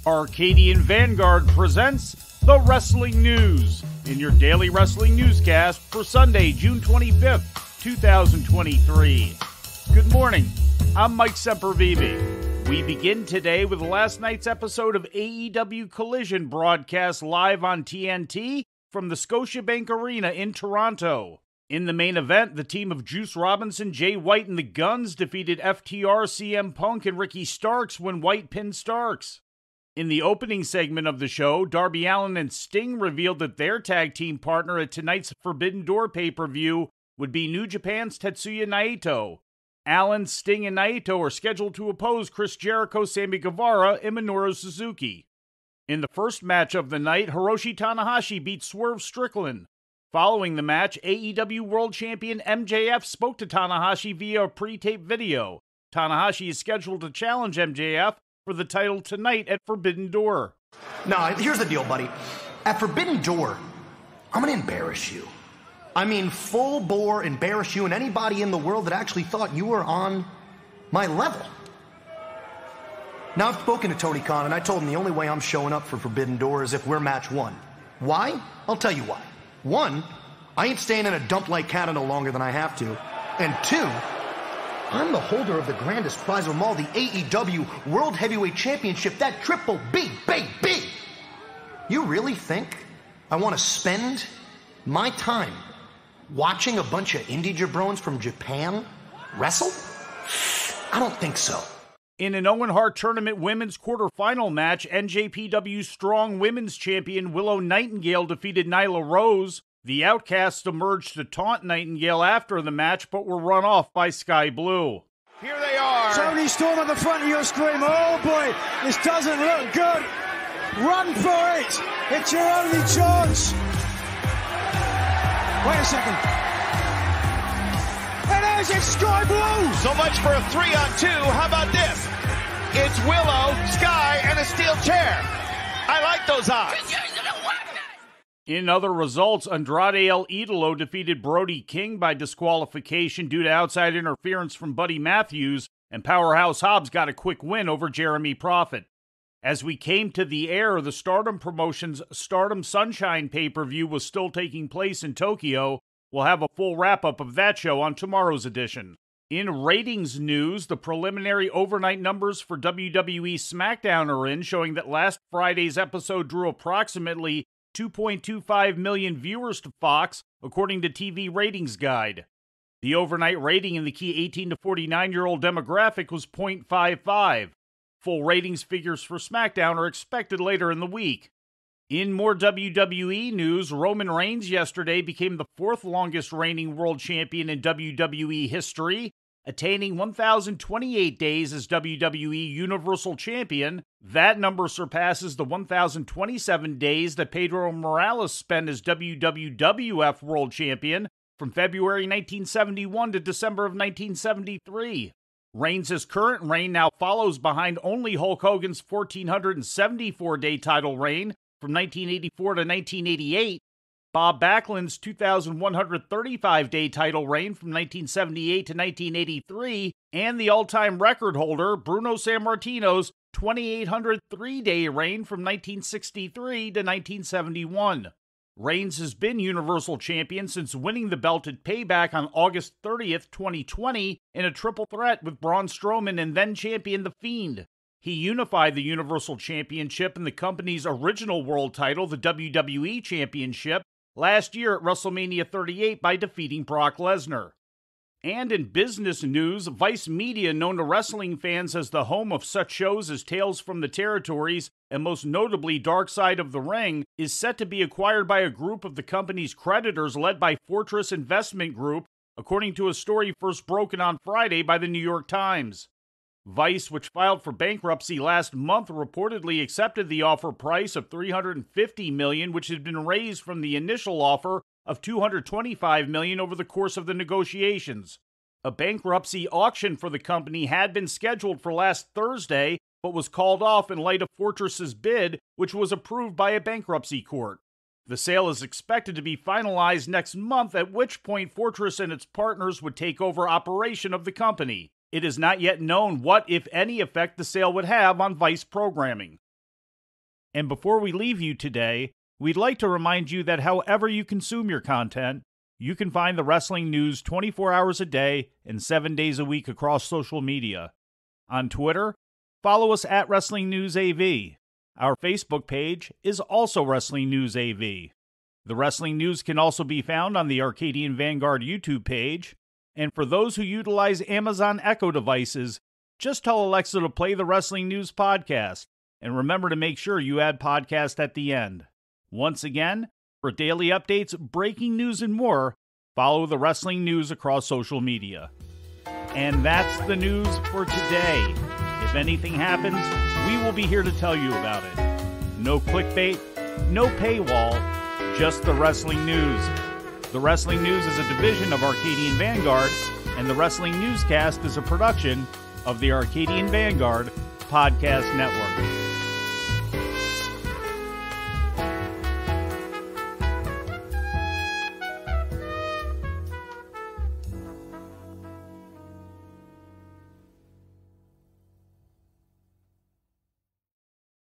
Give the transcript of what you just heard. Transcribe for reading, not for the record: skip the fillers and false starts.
Arcadian Vanguard presents The Wrestling News in your daily wrestling newscast for Sunday, June 25th, 2023. Good morning, I'm Mike Sempervive. We begin today with last night's episode of AEW Collision broadcast live on TNT from the Scotiabank Arena in Toronto. In the main event, the team of Juice Robinson, Jay White, and the Guns defeated FTR, CM Punk, and Ricky Starks when White pinned Starks. In the opening segment of the show, Darby Allin and Sting revealed that their tag team partner at tonight's Forbidden Door pay-per-view would be New Japan's Tetsuya Naito. Allin, Sting, and Naito are scheduled to oppose Chris Jericho, Sammy Guevara, and Minoru Suzuki. In the first match of the night, Hiroshi Tanahashi beat Swerve Strickland. Following the match, AEW World Champion MJF spoke to Tanahashi via a pre-taped video. Tanahashi is scheduled to challenge MJF for the title tonight at Forbidden Door. Nah, here's the deal, buddy. At Forbidden Door, I'm gonna embarrass you. I mean, full bore embarrass you and anybody in the world that actually thought you were on my level. Now, I've spoken to Tony Khan, and I told him the only way I'm showing up for Forbidden Door is if we're match one. Why? I'll tell you why. One, I ain't staying in a dump like Canada longer than I have to. And two, I'm the holder of the grandest prize of them all, the AEW World Heavyweight Championship, that Triple B, baby! You really think I want to spend my time watching a bunch of indie jabrones from Japan wrestle? I don't think so. In an Owen Hart Tournament women's quarterfinal match, NJPW Strong Women's Champion Willow Nightingale defeated Nyla Rose. The Outcasts emerged to taunt Nightingale after the match, but were run off by Sky Blue. Here they are. Tony Storm at the front of your screen. Oh boy, this doesn't look good. Run for it. It's your only chance. Wait a second. It is, it's Sky Blue. So much for a 3-on-2. How about this? It's Willow, Sky, and a steel chair. I like those odds. In other results, Andrade El Idolo defeated Brody King by disqualification due to outside interference from Buddy Matthews, and Powerhouse Hobbs got a quick win over Jeremy Prophet. As we came to the air, the Stardom Promotions Stardom Sunshine pay-per-view was still taking place in Tokyo. We'll have a full wrap-up of that show on tomorrow's edition. In ratings news, the preliminary overnight numbers for WWE SmackDown are in, showing that last Friday's episode drew approximately 2.25 million viewers to Fox, according to TV Ratings Guide. The overnight rating in the key 18 to 49-year-old demographic was 0.55. Full ratings figures for SmackDown are expected later in the week. In more WWE news, Roman Reigns yesterday became the fourth longest reigning world champion in WWE history, attaining 1,028 days as WWE Universal Champion. That number surpasses the 1,027 days that Pedro Morales spent as WWF World Champion from February 1971 to December of 1973. Reigns' current reign now follows behind only Hulk Hogan's 1,474-day title reign from 1984 to 1988, Bob Backlund's 2,135-day title reign from 1978 to 1983, and the all-time record holder, Bruno Sammartino's 2,803-day reign from 1963 to 1971. Reigns has been Universal Champion since winning the belt at Payback on August 30th, 2020, in a triple threat with Braun Strowman and then-champion The Fiend. He unified the Universal Championship and the company's original world title, the WWE Championship, last year at WrestleMania 38 by defeating Brock Lesnar. And in business news, Vice Media, known to wrestling fans as the home of such shows as Tales from the Territories and most notably Dark Side of the Ring, is set to be acquired by a group of the company's creditors led by Fortress Investment Group, according to a story first broken on Friday by the New York Times. Vice, which filed for bankruptcy last month, reportedly accepted the offer price of $350 million, which had been raised from the initial offer of $225 million over the course of the negotiations. A bankruptcy auction for the company had been scheduled for last Thursday, but was called off in light of Fortress's bid, which was approved by a bankruptcy court. The sale is expected to be finalized next month, at which point Fortress and its partners would take over operation of the company. It is not yet known what, if any, effect the sale would have on Vice programming. And before we leave you today, we'd like to remind you that however you consume your content, you can find the wrestling news 24 hours a day and 7 days a week across social media. On Twitter, follow us at Wrestling News AV. Our Facebook page is also Wrestling News AV. The Wrestling News can also be found on the Arcadian Vanguard YouTube page. And for those who utilize Amazon Echo devices, just tell Alexa to play the Wrestling News podcast. And remember to make sure you add podcast at the end. Once again, for daily updates, breaking news, and more, follow the Wrestling News across social media. And that's the news for today. If anything happens, we will be here to tell you about it. No clickbait, no paywall, just the Wrestling News. The Wrestling News is a division of Arcadian Vanguard, and the Wrestling Newscast is a production of the Arcadian Vanguard Podcast Network.